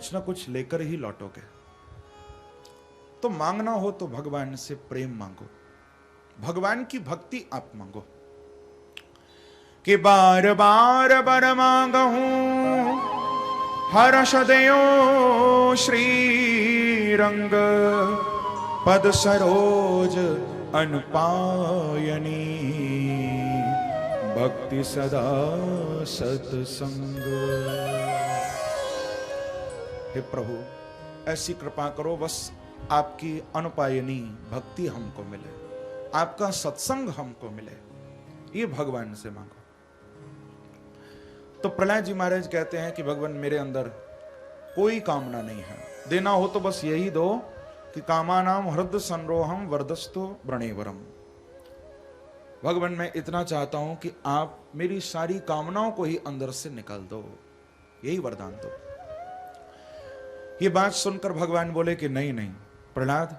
कुछ ना कुछ लेकर ही लौटोगे। तो मांगना हो तो भगवान से प्रेम मांगो, भगवान की भक्ति आप मांगो कि बार बार बर मांगहूं हर्ष दयो श्री रंग पद सरोज अनुपायनी भक्ति सदा सत्संग। हे प्रभु ऐसी कृपा करो बस आपकी अनुपायनी भक्ति हमको मिले, आपका सत्संग हमको मिले, ये भगवान से मांगो। तो प्रहलाद जी महाराज कहते हैं कि भगवान मेरे अंदर कोई कामना नहीं है, देना हो तो बस यही दो कि कामानाम हृदय संरोहम वरदस्तो व्रणेवरम। भगवान मैं इतना चाहता हूं कि आप मेरी सारी कामनाओं को ही अंदर से निकाल दो, यही वरदान दो। ये बात सुनकर भगवान बोले कि नहीं नहीं प्रहलाद,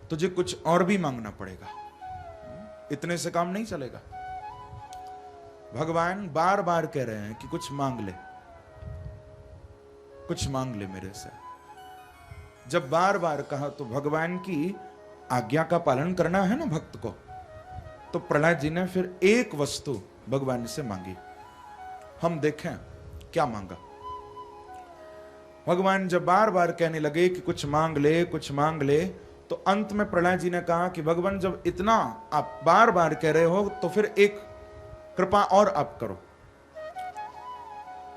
तुझे कुछ और भी मांगना पड़ेगा, इतने से काम नहीं चलेगा। भगवान बार बार कह रहे हैं कि कुछ मांग ले, कुछ मांग ले मेरे से। जब बार बार कहा तो भगवान की आज्ञा का पालन करना है ना भक्त को, तो प्रहलाद जी ने फिर एक वस्तु भगवान से मांगी। हम देखें क्या मांगा। भगवान जब बार बार कहने लगे कि कुछ मांग ले कुछ मांग ले, तो अंत में प्रहलाद जी ने कहा कि भगवान जब इतना आप बार बार कह रहे हो तो फिर एक कृपा और आप करो।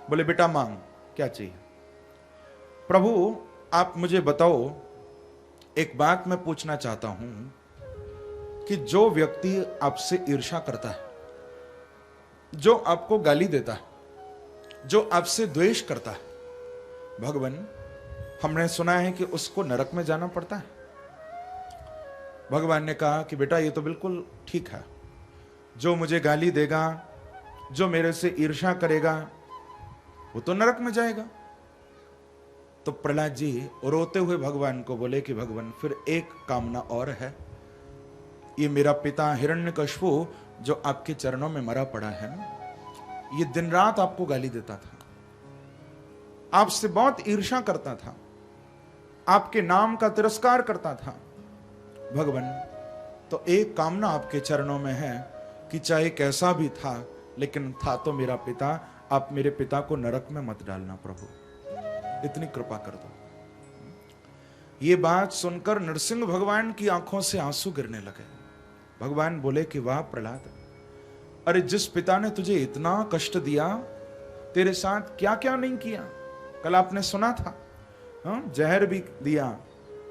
बोले बेटा मांग, क्या चाहिए? प्रभु आप मुझे बताओ, एक बात मैं पूछना चाहता हूं कि जो व्यक्ति आपसे ईर्ष्या करता है, जो आपको गाली देता है, जो आपसे द्वेष करता है, भगवान हमने सुना है कि उसको नरक में जाना पड़ता है। भगवान ने कहा कि बेटा ये तो बिल्कुल ठीक है, जो मुझे गाली देगा, जो मेरे से ईर्ष्या करेगा, वो तो नरक में जाएगा। तो प्रहलाद जी रोते हुए भगवान को बोले कि भगवान फिर एक कामना और है। ये मेरा पिता हिरण्यकशिपु जो आपके चरणों में मरा पड़ा है ना, ये दिन रात आपको गाली देता था, आपसे बहुत ईर्ष्या करता था, आपके नाम का तिरस्कार करता था। भगवान तो एक कामना आपके चरणों में है कि चाहे कैसा भी था, लेकिन था तो मेरा पिता, आप मेरे पिता को नरक में मत डालना प्रभु, इतनी कृपा कर दो। ये बात सुनकर नरसिंह भगवान की आंखों से आंसू गिरने लगे। भगवान बोले कि वाह प्रहलाद, अरे जिस पिता ने तुझे इतना कष्ट दिया, तेरे साथ क्या क्या नहीं किया। कल आपने सुना था, जहर भी दिया,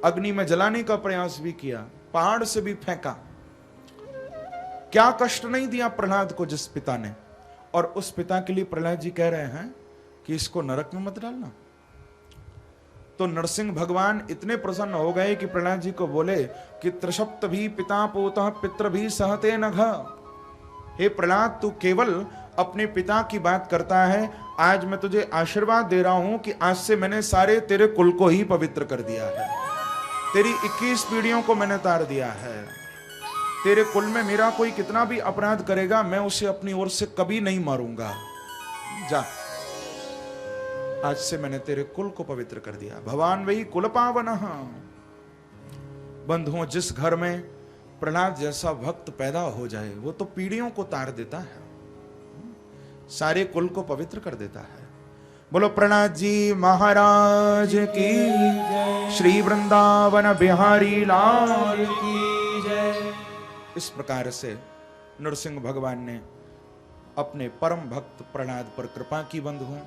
अग्नि में जलाने का प्रयास भी किया, पहाड़ से भी फेंका, क्या कष्ट नहीं दिया प्रहलाद को जिस पिता ने। और उस पिता के लिए प्रहलाद जी कह रहे हैं कि इसको नरक में मत डालना। तो नरसिंह भगवान इतने प्रसन्न हो गए कि प्रहलाद जी को बोले कि त्रिशप्त भी पिता पोतः पितृ भी सहते नघ। हे प्रहलाद, तू केवल अपने पिता की बात करता है, आज मैं तुझे आशीर्वाद दे रहा हूं कि आज से मैंने सारे तेरे कुल को ही पवित्र कर दिया है, तेरी 21 पीढ़ियों को मैंने तार दिया है। तेरे कुल में मेरा कोई कितना भी अपराध करेगा, मैं उसे अपनी ओर से कभी नहीं मारूंगा। जा, आज से मैंने तेरे कुल को पवित्र कर दिया। भगवान वही कुल पावनः। बंधुओं, जिस घर में प्रहलाद जैसा भक्त पैदा हो जाए, वो तो पीढ़ियों को तार देता है, सारे कुल को पवित्र कर देता है। बोलो प्रहलाद जी महाराज की जय, श्री वृंदावन बिहारी लाल की जय। इस प्रकार से नरसिंह भगवान ने अपने परम भक्त प्रहलाद पर कृपा की बंधुओं,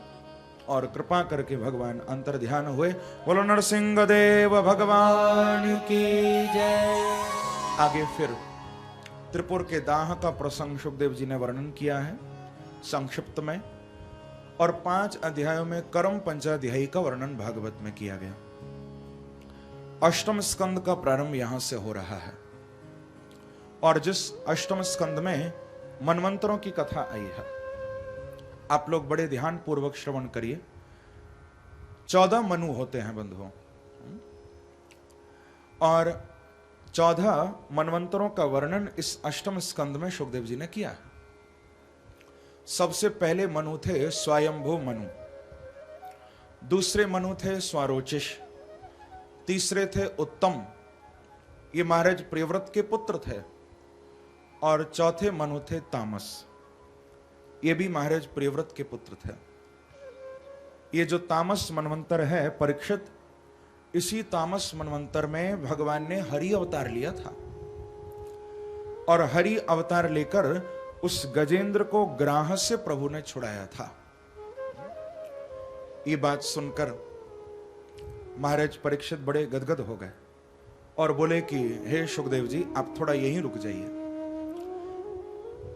और कृपा करके भगवान अंतर ध्यान हुए। बोलो नरसिंह देव भगवान की जय। आगे फिर त्रिपुर के दाह का प्रसंग सुखदेव जी ने वर्णन किया है संक्षिप्त में, और 5 अध्यायों में कर्म पंचाध्यायी का वर्णन भागवत में किया गया। अष्टम स्कंद का प्रारंभ यहां से हो रहा है, और जिस अष्टम स्कंद में मनवंतरों की कथा आई है, आप लोग बड़े ध्यान पूर्वक श्रवण करिए। 14 मनु होते हैं बंधुओं, और 14 मनवंतरों का वर्णन इस अष्टम स्कंद में सुखदेव जी ने किया है। सबसे पहले मनु थे स्वयंभू मनु, दूसरे मनु थे स्वारोचिष, तीसरे थे उत्तम, ये महाराज प्रियव्रत के पुत्र थे, और चौथे मनु थे तामस, ये भी महाराज प्रियव्रत के पुत्र थे। ये जो तामस मनवंतर है परीक्षित, इसी तामस मनवंतर में भगवान ने हरि अवतार लिया था, और हरि अवतार लेकर उस गजेंद्र को ग्राह से प्रभु ने छुड़ाया था। ये बात सुनकर महाराज परीक्षित बड़े गदगद हो गए और बोले कि हे सुखदेव जी, आप थोड़ा यहीं रुक जाइए,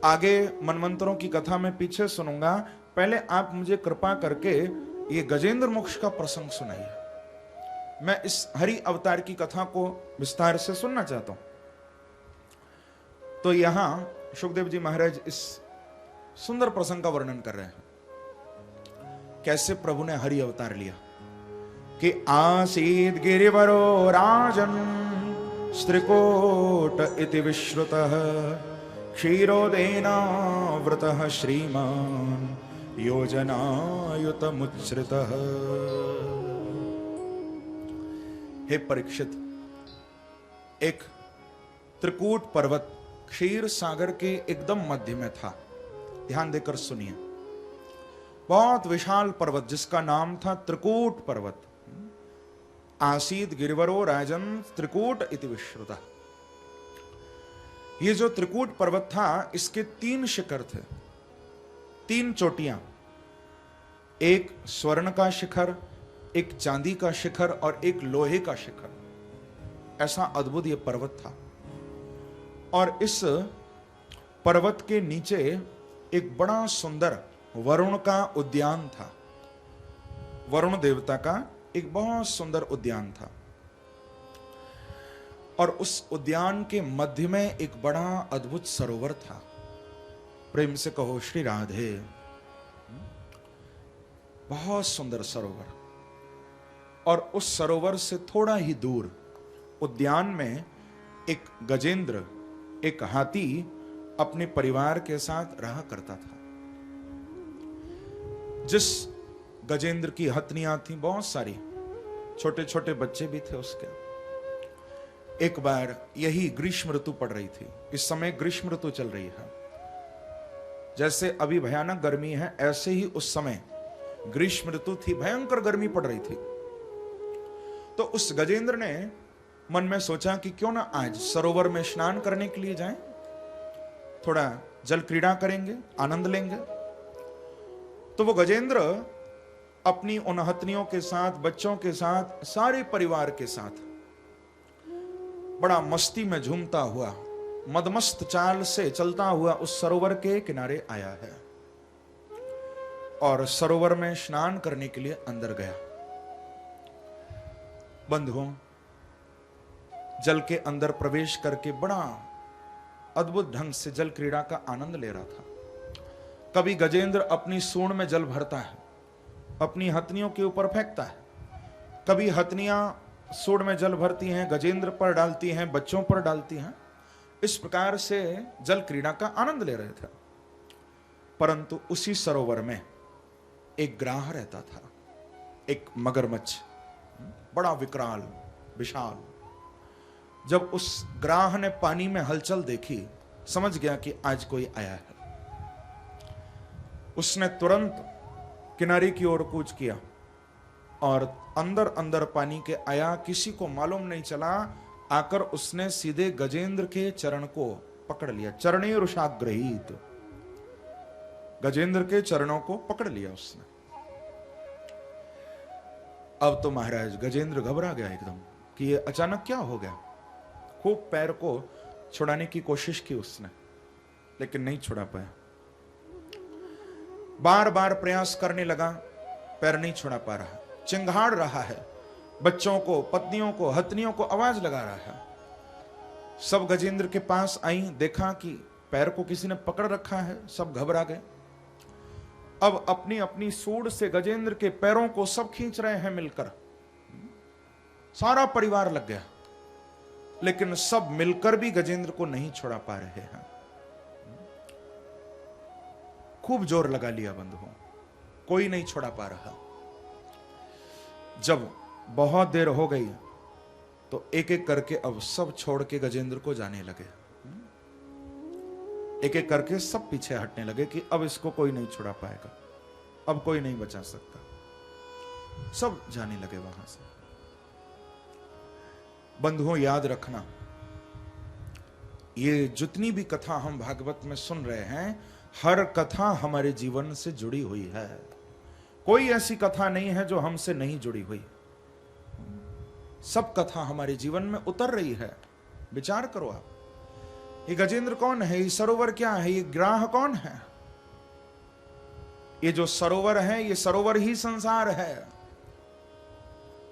आगे मनवंतरों की कथा में पीछे सुनूंगा, पहले आप मुझे कृपा करके ये गजेंद्र मोक्ष का प्रसंग सुनाइए। मैं इस हरि अवतार की कथा को विस्तार से सुनना चाहता हूं। तो यहां सुखदेव जी महाराज इस सुंदर प्रसंग का वर्णन कर रहे हैं, कैसे प्रभु ने हरि अवतार लिया। कि आसीद गिरिवरो राजन स्त्रिकोट इति विश्रुतः क्षीरोदेना व्रतः श्रीमान योजनायुत मुच्छ्रितः। हे परीक्षित, एक त्रिकूट पर्वत क्षीर सागर के एकदम मध्य में था। ध्यान देकर सुनिए, बहुत विशाल पर्वत जिसका नाम था त्रिकूट पर्वत। आसीद गिरिवरो राजन त्रिकूट इति विश्रुतः। ये जो त्रिकूट पर्वत था, इसके 3 शिखर थे, 3 चोटियां, एक स्वर्ण का शिखर, एक चांदी का शिखर और एक लोहे का शिखर। ऐसा अद्भुत यह पर्वत था। और इस पर्वत के नीचे एक बड़ा सुंदर वरुण का उद्यान था। वरुण देवता का एक बहुत सुंदर उद्यान था, और उस उद्यान के मध्य में एक बड़ा अद्भुत सरोवर था। प्रेम से कहो श्री राधे। बहुत सुंदर सरोवर। और उस सरोवर से थोड़ा ही दूर उद्यान में एक गजेंद्र, एक हाथी अपने परिवार के साथ रहा करता था। जिस गजेंद्र की हथनियां थी बहुत सारी, छोटे छोटे बच्चे भी थे उसके। एक बार यही ग्रीष्म ऋतु पड़ रही थी। इस समय ग्रीष्म ऋतु चल रही है। जैसे अभी भयानक गर्मी है, ऐसे ही उस समय ग्रीष्म ऋतु थी, भयंकर गर्मी पड़ रही थी। तो उस गजेंद्र ने मन में सोचा कि क्यों ना आज सरोवर में स्नान करने के लिए जाएं, थोड़ा जल क्रीड़ा करेंगे, आनंद लेंगे। तो वो गजेंद्र अपनी उन हथनियों के साथ, बच्चों के साथ, सारे परिवार के साथ बड़ा मस्ती में झूमता हुआ, मदमस्त चाल से चलता हुआ उस सरोवर के किनारे आया है, और सरोवर में स्नान करने के लिए अंदर गया। बंधुओं, जल के अंदर प्रवेश करके बड़ा अद्भुत ढंग से जल क्रीड़ा का आनंद ले रहा था। कभी गजेंद्र अपनी सूंड में जल भरता है, अपनी हथनियों के ऊपर फेंकता है, कभी हथनियां सूंड में जल भरती हैं, गजेंद्र पर डालती हैं, बच्चों पर डालती हैं। इस प्रकार से जल क्रीड़ा का आनंद ले रहे थे। परंतु उसी सरोवर में एक ग्राह रहता था, एक मगरमच्छ, बड़ा विकराल, विशाल। जब उस ग्राह ने पानी में हलचल देखी, समझ गया कि आज कोई आया है। उसने तुरंत किनारे की ओर कूच किया और अंदर अंदर पानी के आया। किसी को मालूम नहीं चला। आकर उसने सीधे गजेंद्र के चरण को पकड़ लिया। चरणे रुषाग्रहीत, गजेंद्र के चरणों को पकड़ लिया उसने। अब तो महाराज गजेंद्र घबरा गया एकदम कि ये अचानक क्या हो गया। खूब पैर को छुड़ाने की कोशिश की उसने, लेकिन नहीं छुड़ा पाया। बार बार प्रयास करने लगा, पैर नहीं छुड़ा पा रहा। चिंगाड़ रहा है, बच्चों को, पत्नियों को, हथनियों को आवाज लगा रहा है। सब गजेंद्र के पास आई, देखा कि पैर को किसी ने पकड़ रखा है। सब घबरा गए। अब अपनी अपनी सूंड से गजेंद्र के पैरों को सब खींच रहे हैं मिलकर। सारा परिवार लग गया, लेकिन सब मिलकर भी गजेंद्र को नहीं छुड़ा पा रहे हैं। खूब जोर लगा लिया बंधुओं, कोई नहीं छुड़ा पा रहा। जब बहुत देर हो गई तो एक एक करके अब सब छोड़ के गजेंद्र को जाने लगे। एक एक करके सब पीछे हटने लगे कि अब इसको कोई नहीं छुड़ा पाएगा, अब कोई नहीं बचा सकता। सब जाने लगे वहां से। बंधुओं, याद रखना, ये जितनी भी कथा हम भागवत में सुन रहे हैं, हर कथा हमारे जीवन से जुड़ी हुई है। कोई ऐसी कथा नहीं है जो हमसे नहीं जुड़ी हुई। सब कथा हमारे जीवन में उतर रही है। विचार करो आप, ये गजेंद्र कौन है, ये सरोवर क्या है, ये ग्राह कौन है? ये जो सरोवर है, ये सरोवर ही संसार है।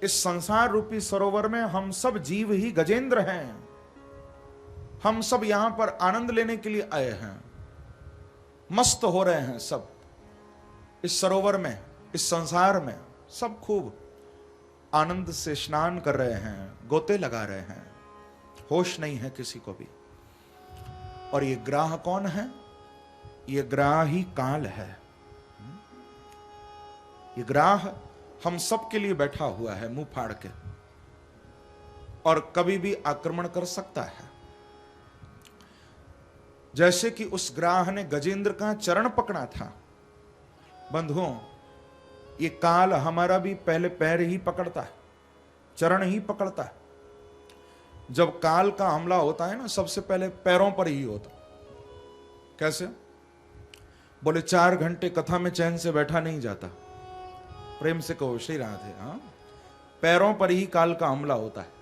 इस संसार रूपी सरोवर में हम सब जीव ही गजेंद्र हैं। हम सब यहां पर आनंद लेने के लिए आए हैं, मस्त हो रहे हैं सब इस सरोवर में, इस संसार में। सब खूब आनंद से स्नान कर रहे हैं, गोते लगा रहे हैं, होश नहीं है किसी को भी। और ये ग्राह कौन है? ये ग्राह ही काल है। ये ग्राह हम सब के लिए बैठा हुआ है मुंह फाड़ के, और कभी भी आक्रमण कर सकता है। जैसे कि उस ग्राह ने गजेंद्र का चरण पकड़ा था। बंधुओं, ये काल हमारा भी पहले पैर ही पकड़ता है, चरण ही पकड़ता है। जब काल का हमला होता है ना, सबसे पहले पैरों पर ही होता। कैसे? बोले 4 घंटे कथा में चैन से बैठा नहीं जाता। प्रेम से कहो श्री राधे। हाँ, पैरों पर ही काल का हमला होता है।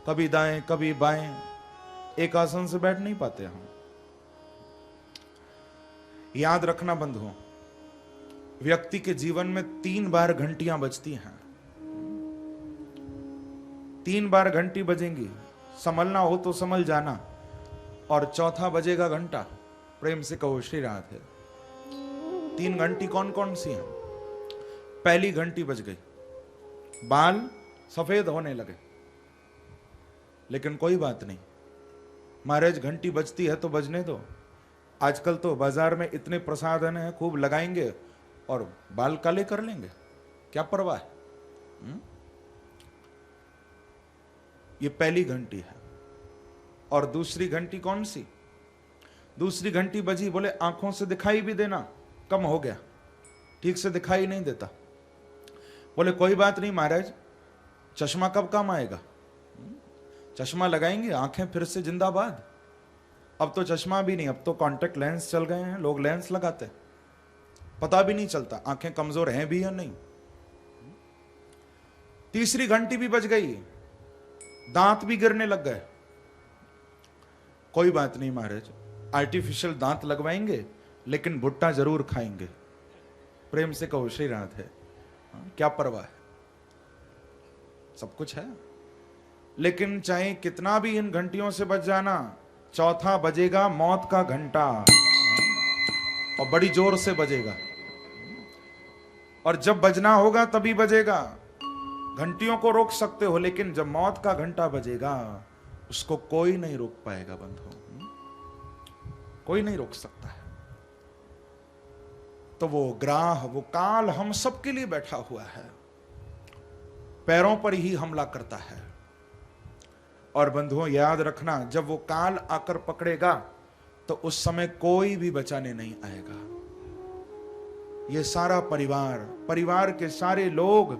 कभी दाएं कभी बाएं, एक आसन से बैठ नहीं पाते हम। याद रखना बंधुओं, व्यक्ति के जीवन में 3 बार घंटियां बजती हैं। 3 बार घंटी बजेंगी, संभलना हो तो संभल जाना। और चौथा बजेगा घंटा। प्रेम से कहो श्री राधे। 3 घंटी कौन कौन सी हैं? पहली घंटी बज गई, बाल सफेद होने लगे, लेकिन कोई बात नहीं, महाराज घंटी बजती है तो बजने दो। आजकल तो बाजार में इतने प्रसाधन हैं, खूब लगाएंगे और बाल काले कर लेंगे, क्या परवाह है। ये पहली घंटी है। और दूसरी घंटी कौन सी? दूसरी घंटी बजी, बोले आंखों से दिखाई भी देना कम हो गया, ठीक से दिखाई नहीं देता। बोले कोई बात नहीं महाराज, चश्मा कब काम आएगा? चश्मा लगाएंगे, आंखें फिर से जिंदाबाद। अब तो चश्मा भी नहीं, अब तो कॉन्टेक्ट लेंस चल गए हैं, लोग लेंस लगाते, पता भी नहीं चलता आंखें कमजोर हैं भी या नहीं। तीसरी घंटी भी बज गई, दांत भी गिरने लग गए। कोई बात नहीं महाराज, आर्टिफिशियल दांत लगवाएंगे, लेकिन भुट्टा जरूर खाएंगे। प्रेम से कहो श्री राधे। क्या परवाह है, सब कुछ है। लेकिन चाहे कितना भी इन घंटियों से बच जाना, चौथा बजेगा मौत का घंटा, और बड़ी जोर से बजेगा। और जब बजना होगा तभी बजेगा। घंटियों को रोक सकते हो, लेकिन जब मौत का घंटा बजेगा, उसको कोई नहीं रोक पाएगा बंधुओं, कोई नहीं रोक सकता है। तो वो ग्राह, वो काल हम सबके लिए बैठा हुआ है, पैरों पर ही हमला करता है। और बंधुओं याद रखना, जब वो काल आकर पकड़ेगा तो उस समय कोई भी बचाने नहीं आएगा। ये सारा परिवार, परिवार के सारे लोग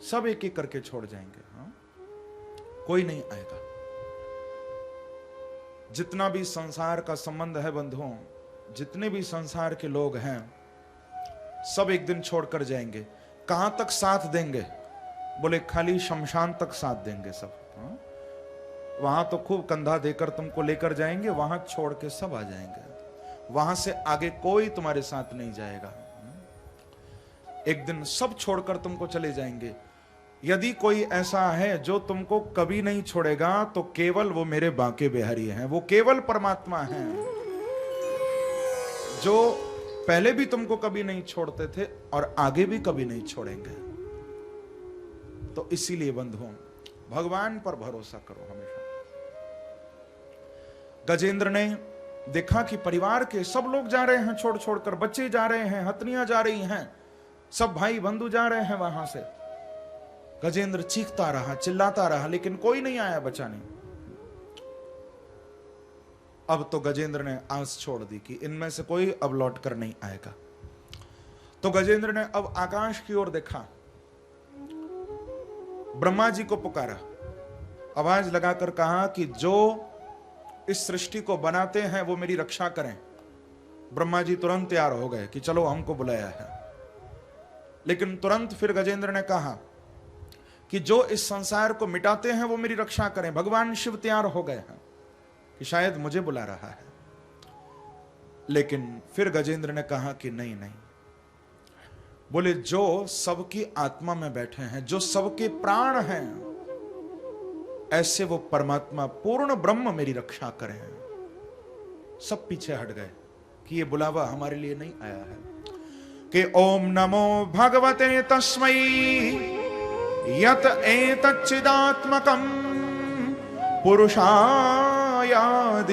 सब एक एक करके छोड़ जाएंगे। हाँ? कोई नहीं आएगा। जितना भी संसार का संबंध है बंधुओं, जितने भी संसार के लोग हैं, सब एक दिन छोड़कर जाएंगे। कहां तक साथ देंगे? बोले खाली शमशान तक साथ देंगे सब। हाँ? वहां तो खूब कंधा देकर तुमको लेकर जाएंगे, वहां छोड़ के सब आ जाएंगे। वहां से आगे कोई तुम्हारे साथ नहीं जाएगा। एक दिन सब छोड़कर तुमको चले जाएंगे। यदि कोई ऐसा है जो तुमको कभी नहीं छोड़ेगा, तो केवल वो मेरे बांके बिहारी हैं। वो केवल परमात्मा हैं, जो पहले भी तुमको कभी नहीं छोड़ते थे और आगे भी कभी नहीं छोड़ेंगे। तो इसीलिए बंधुओं, भगवान पर भरोसा करो हमेशा। गजेंद्र ने देखा कि परिवार के सब लोग जा रहे हैं छोड़ छोड़कर, बच्चे जा रहे हैं, हथनियां जा रही हैं, सब भाई बंधु जा रहे हैं वहां से। गजेंद्र चीखता रहा, चिल्लाता रहा, लेकिन कोई नहीं आया बचाने। अब तो गजेंद्र ने आस छोड़ दी कि इनमें से कोई अब लौट कर नहीं आएगा। तो गजेंद्र ने अब आकाश की ओर देखा, ब्रह्मा जी को पुकारा, आवाज लगाकर कहा कि जो इस सृष्टि को बनाते हैं वो मेरी रक्षा करें। ब्रह्मा जी तुरंत तैयार हो गए कि चलो हमको बुलाया है। लेकिन तुरंत फिर गजेंद्र ने कहा कि जो इस संसार को मिटाते हैं वो मेरी रक्षा करें। भगवान शिव तैयार हो गए हैं कि शायद मुझे बुला रहा है। लेकिन फिर गजेंद्र ने कहा कि नहीं नहीं, बोले जो सबकी आत्मा में बैठे हैं, जो सबके प्राण हैं, ऐसे वो परमात्मा पूर्ण ब्रह्म मेरी रक्षा करें। सब पीछे हट गए कि ये बुलावा हमारे लिए नहीं आया है। कि ओम नमो भगवते तस्मै यत एतच्चिदात्मकं पुरुषायादि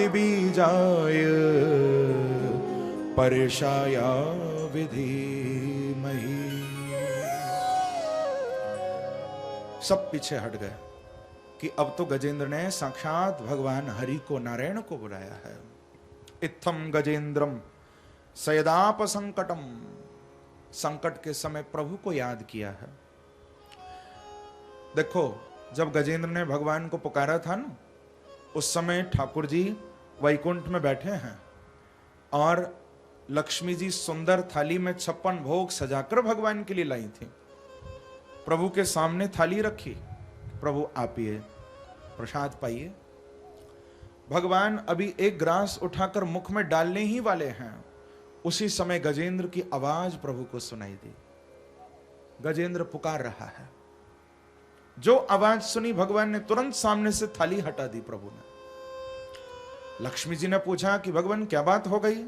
बीजाय परेशाय विधिमहि। सब पीछे हट गए कि अब तो गजेंद्र ने साक्षात भगवान हरि को, नारायण को बुलाया है। इत्थम गजेंद्रम सयदाप संकटम, संकट के समय प्रभु को याद किया है। देखो, जब गजेंद्र ने भगवान को पुकारा था ना, उस समय ठाकुर जी वैकुंठ में बैठे हैं और लक्ष्मी जी सुंदर थाली में 56 भोग सजाकर भगवान के लिए लाई थी। प्रभु के सामने थाली रखी, प्रभु आप ये प्रसाद पाइए। भगवान अभी एक ग्रास उठाकर मुख में डालने ही वाले हैं, उसी समय गजेंद्र की आवाज प्रभु को सुनाई दी। गजेंद्र पुकार रहा है। जो आवाज सुनी, भगवान ने तुरंत सामने से थाली हटा दी प्रभु ने। लक्ष्मी जी ने पूछा कि भगवान क्या बात हो गई,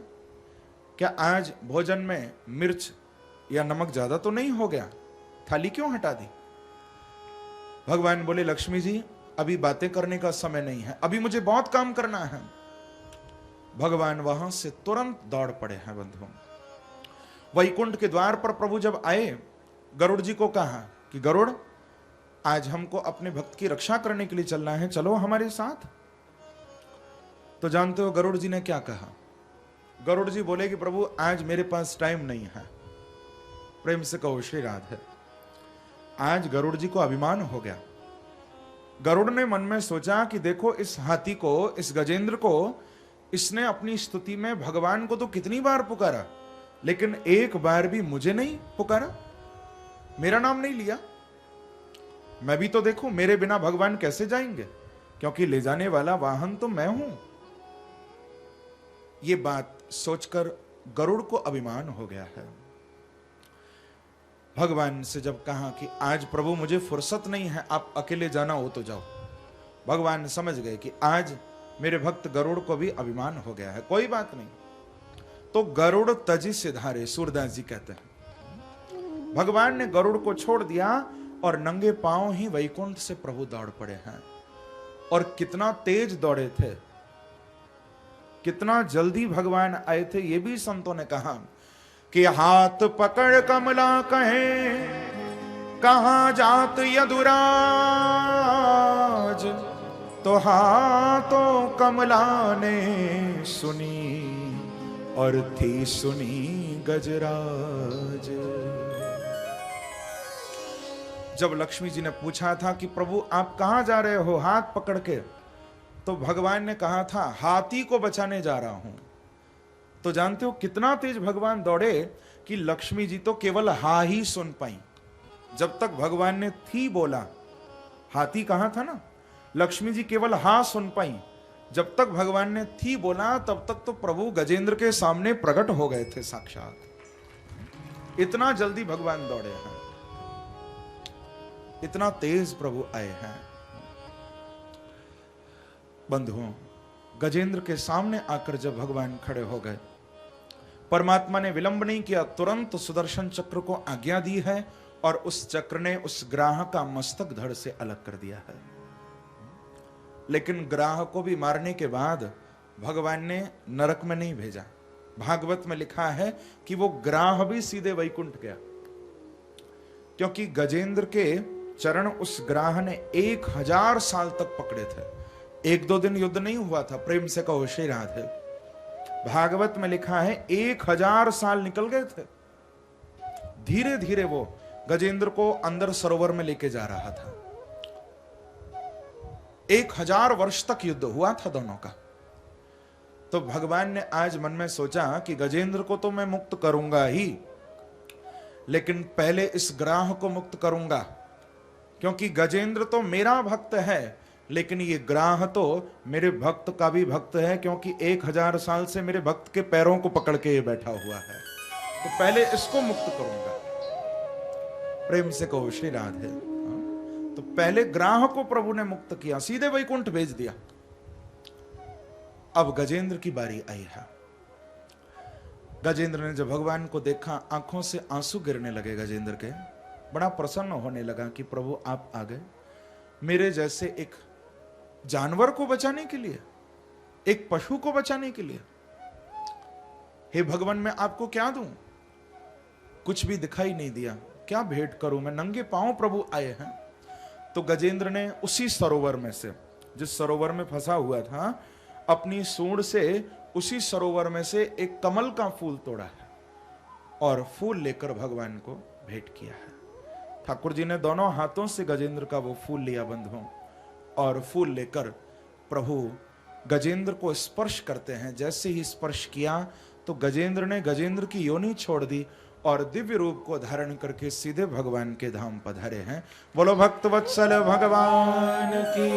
क्या आज भोजन में मिर्च या नमक ज्यादा तो नहीं हो गया, थाली क्यों हटा दी? भगवान बोले, लक्ष्मी जी अभी बातें करने का समय नहीं है, अभी मुझे बहुत काम करना है। भगवान वहां से तुरंत दौड़ पड़े हैं बंधुओं। वैकुंठ के द्वार पर प्रभु जब आए, गरुड़ जी को कहा कि गरुड़, आज हमको अपने भक्त की रक्षा करने के लिए चलना है, चलो हमारे साथ। तो जानते हो गरुड़ जी ने क्या कहा? गरुड़ जी बोले कि प्रभु आज मेरे पास टाइम नहीं है। प्रेम से कहो श्री राधे। आज गरुड़ जी को अभिमान हो गया। गरुड़ ने मन में सोचा कि देखो इस हाथी को, इस गजेंद्र को, इसने अपनी स्तुति में भगवान को तो कितनी बार पुकारा, लेकिन एक बार भी मुझे नहीं पुकारा, मेरा नाम नहीं लिया। मैं भी तो देखूं मेरे बिना भगवान कैसे जाएंगे, क्योंकि ले जाने वाला वाहन तो मैं हूं। ये बात सोचकर गरुड़ को अभिमान हो गया है। भगवान से जब कहा कि आज प्रभु मुझे फुर्सत नहीं है, आप अकेले जाना हो तो जाओ, भगवान समझ गए कि आज मेरे भक्त गरुड़ को भी अभिमान हो गया है, कोई बात नहीं। तो गरुड़ तजी सिधारे, सूरदास जी कहते हैं। भगवान ने गरुड़ को छोड़ दिया और नंगे पांव ही वैकुंठ से प्रभु दौड़ पड़े हैं। और कितना तेज दौड़े थे, कितना जल्दी भगवान आए थे, ये भी संतों ने कहा कि हाथ पकड़ कमला कहे कहां जात यदुराज, तो हाथों कमला ने सुनी और थी सुनी गजराज। जब लक्ष्मी जी ने पूछा था कि प्रभु आप कहां जा रहे हो हाथ पकड़ के, तो भगवान ने कहा था हाथी को बचाने जा रहा हूं। तो जानते हो कितना तेज भगवान दौड़े कि लक्ष्मी जी तो केवल हा ही सुन पाई। जब तक भगवान ने थी बोला, हाथी कहां था ना, लक्ष्मी जी केवल हा सुन पाई। जब तक भगवान ने थी बोला तब तक तो प्रभु गजेंद्र के सामने प्रकट हो गए थे साक्षात। इतना जल्दी भगवान दौड़े हैं, इतना तेज प्रभु आए हैं। बंधुओं, गजेंद्र के सामने आकर जब भगवान खड़े हो गए, परमात्मा ने विलंब नहीं किया, तुरंत सुदर्शन चक्र को आज्ञा दी है और उस चक्र ने उस ग्राह का मस्तक धड़ से अलग कर दिया है। लेकिन ग्राह को भी मारने के बाद भगवान ने नरक में नहीं भेजा। भागवत में लिखा है कि वो ग्राह भी सीधे वैकुंठ गया, क्योंकि गजेंद्र के चरण उस ग्राह ने 1000 साल तक पकड़े थे। 1-2 दिन युद्ध नहीं हुआ था। प्रेम से कहो श्री राधे। भागवत में लिखा है 1000 साल निकल गए थे। धीरे धीरे वो गजेंद्र को अंदर सरोवर में लेके जा रहा था। 1000 वर्ष तक युद्ध हुआ था दोनों का। तो भगवान ने आज मन में सोचा कि गजेंद्र को तो मैं मुक्त करूंगा ही, लेकिन पहले इस ग्राह को मुक्त करूंगा, क्योंकि गजेंद्र तो मेरा भक्त है, लेकिन ये ग्राह तो मेरे भक्त का भी भक्त है, क्योंकि 1000 साल से मेरे भक्त के पैरों को पकड़ के ये बैठा हुआ है। तो पहले इसको मुक्त करूंगा। प्रेम से कहो श्री राधे। तो पहले ग्राह को प्रभु ने मुक्त किया, सीधे वैकुंठ भेज दिया। अब गजेंद्र की बारी आई है। गजेंद्र ने जब भगवान को देखा, आंखों से आंसू गिरने लगे गजेंद्र के। बड़ा प्रसन्न होने लगा कि प्रभु आप आ गए मेरे जैसे एक जानवर को बचाने के लिए, एक पशु को बचाने के लिए। हे भगवान, मैं आपको क्या दूं? कुछ भी दिखाई नहीं दिया। क्या भेंट करूं मैं? नंगे पांव प्रभु आए हैं। तो गजेंद्र ने उसी सरोवर में से, जिस सरोवर में फंसा हुआ था, अपनी सूंड से उसी सरोवर में से एक कमल का फूल तोड़ा है और फूल लेकर भगवान को भेंट किया है। ठाकुर जी ने दोनों हाथों से गजेंद्र का वो फूल लिया बंधुओं, और फूल लेकर प्रभु गजेंद्र को स्पर्श करते हैं। जैसे ही स्पर्श किया तो गजेंद्र ने गजेंद्र की योनि छोड़ दी और दिव्य रूप को धारण करके सीधे भगवान के धाम पधारे हैं। बोलो भक्त वत्सल भगवान की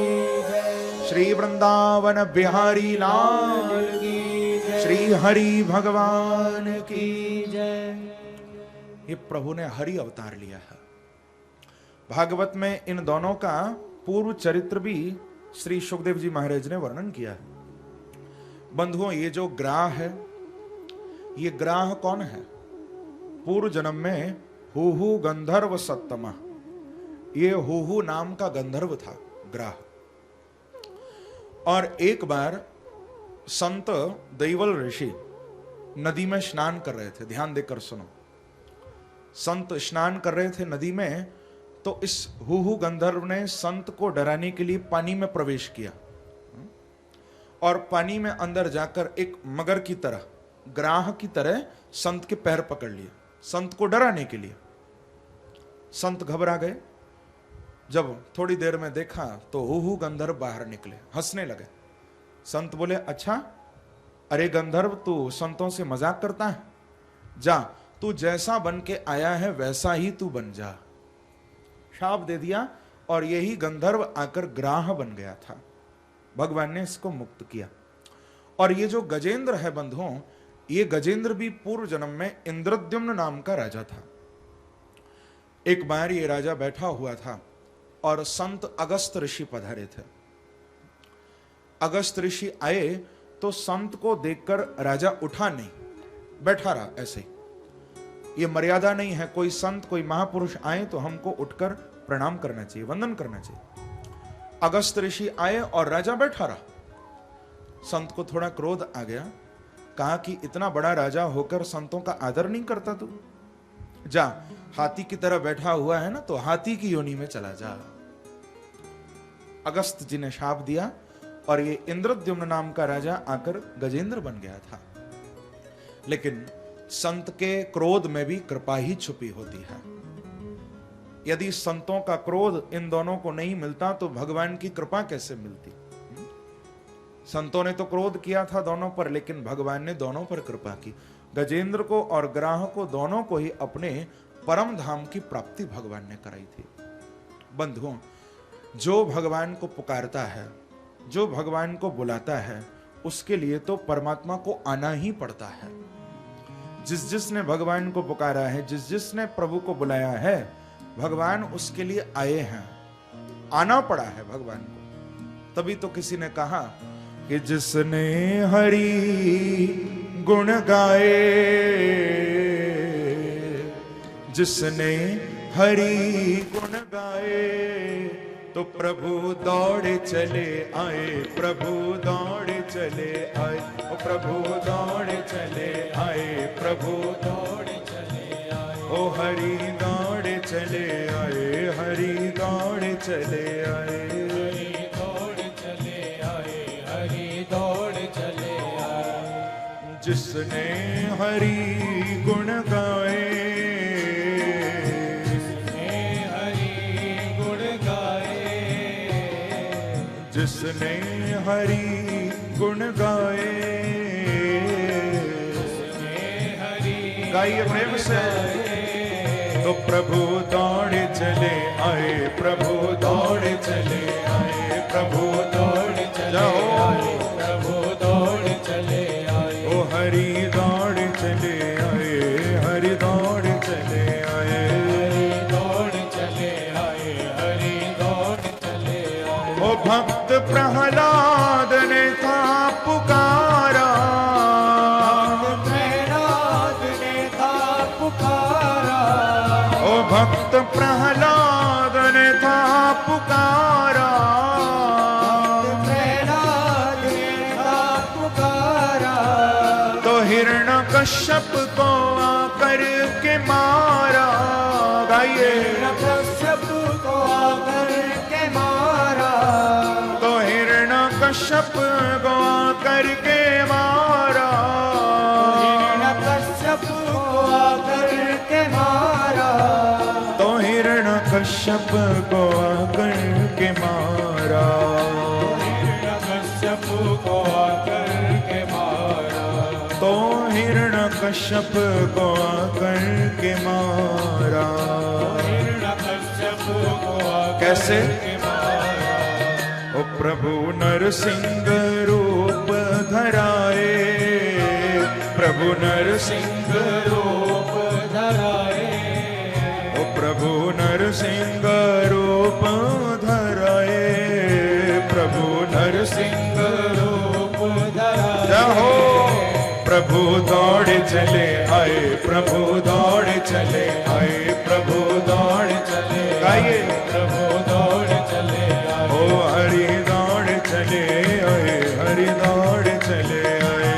जय। श्री वृंदावन बिहारी लाल की जय। श्री हरि भगवान की जय। ये प्रभु ने हरि अवतार लिया है। भागवत में इन दोनों का पूर्व चरित्र भी श्री सुखदेव जी महाराज ने वर्णन किया है। बंधुओं, ये जो ग्राह है, ये ग्राह कौन है? पूर्व जन्म में हुहु गंधर्व सत्तमा, ये हुहु नाम का गंधर्व था ग्राह। और एक बार संत दैवल ऋषि नदी में स्नान कर रहे थे। ध्यान देकर सुनो। संत स्नान कर रहे थे नदी में, तो इस हुहु गंधर्व ने संत को डराने के लिए पानी में प्रवेश किया और पानी में अंदर जाकर एक मगर की तरह, ग्राह की तरह संत के पैर पकड़ लिए, संत को डराने के लिए। संत घबरा गए। जब थोड़ी देर में देखा तो हुहु गंधर्व बाहर निकले, हंसने लगे। संत बोले, अच्छा, अरे गंधर्व, तू संतों से मजाक करता है? जा, तू जैसा बन के आया है वैसा ही तू बन जा। शाप दे दिया और यही गंधर्व आकर ग्राह बन गया था। भगवान ने इसको मुक्त किया। और ये जो गजेंद्र है बंधुओं, ये गजेंद्र भी पूर्व जन्म में इंद्रद्युम्न नाम का राजा था। एक बार ये राजा बैठा हुआ था और संत अगस्त ऋषि पधारे थे। अगस्त ऋषि आए तो संत को देखकर राजा उठा नहीं, बैठा रहा ऐसे। ये मर्यादा नहीं है, कोई संत, कोई महापुरुष आए तो हमको उठकर प्रणाम करना चाहिए, वंदन करना चाहिए। अगस्त ऋषि आए और राजा बैठा रहा। संत को थोड़ा क्रोध आ गया। कहा कि इतना बड़ा राजा होकर संतों का आदर नहीं करता तू? जा, हाथी की तरह बैठा हुआ है ना, तो हाथी की योनि में चला जा। अगस्त जी ने शाप दिया और ये इंद्रद्युम्न नाम का राजा आकर गजेंद्र बन गया था। लेकिन संत के क्रोध में भी कृपा ही छुपी होती है। यदि संतों का क्रोध इन दोनों को नहीं मिलता तो भगवान की कृपा कैसे मिलती? संतों ने तो क्रोध किया था दोनों पर, लेकिन भगवान ने दोनों पर कृपा की। गजेंद्र को और ग्राह को, दोनों को ही अपने परम धाम की प्राप्ति भगवान ने कराई थी। बंधुओं, जो भगवान को पुकारता है, जो भगवान को बुलाता है, उसके लिए तो परमात्मा को आना ही पड़ता है। जिस जिसने भगवान को पुकारा है, जिस जिसने प्रभु को बुलाया है, भगवान उसके लिए आए हैं, आना पड़ा है भगवान को। तभी तो किसी ने कहा कि जिसने हरि गुण गाए, जिसने हरि गुण गाए, तो प्रभु दौड़े चले आए, प्रभु दौड़े चले आए, ओ प्रभु दौड़े चले आए, प्रभु दौड़े चले आए। ओ हरि दौड़े चले आए, हरि दौड़े चले आए, हरि दौड़ चले आए, हरि दौड़ चले आए। जिसने हरि गुण गाए, जिसने हरि गुण गाए, जिसने हरि गुण गाए, गाइए प्रेम से। तो प्रभु दौड़े चले आए, प्रभु दौड़े चले आए, प्रभु दौड़े चले आए, प्रभु दौड़ चले आए। ओ हरि दौड़े चले आए, हरि दौड़े चले आए, हरि दौड़ चले आए, हरि दौड़ चले आए। ओ भक्त प्रहलाद ने था पुकारा, प्रहलाद ने था पुकारा, ओ भक्त प्रहलाद ने था पुकारा, प्रहलाद ने था पुकारा। तो हिरण्यकश्यप को आकर के मारा, गाइए। हिरण्यकश्यप को आकर के मारा, तो हिरण्यकश्यप को आकर के मारा, हिरण्यकश्यप को आकर के मारा। तो हिरण्यकश्यप को आकर के मारा, हिरण्यकश्यप को आकर के मारा, तो हिरण्यकश्यप को आकर के मारा। हिरण्यकश्यप को आकर कैसे? के मारा। ओ प्रभु नरसिंह रूप धराए, प्रभु नरसिंह रूप धराए, ओ प्रभु नरसिंह रूप धराए, प्रभु नरसिंह रूप धराए। रहो। प्रभु दौड़े चले आए, प्रभु दौड़े चले आए, प्रभु दौड़े चले आए, प्रभु दौड़ चले आए। ओ हरि दौड़े चले आए, हरि दौड़े चले आए,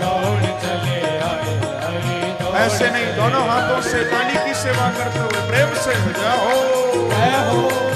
दौड़ चले आए, हरि दौड़। ऐसे नहीं, दोनों हाथों से ताली की सेवा करते हुए प्रेम से जाओ। जय हो।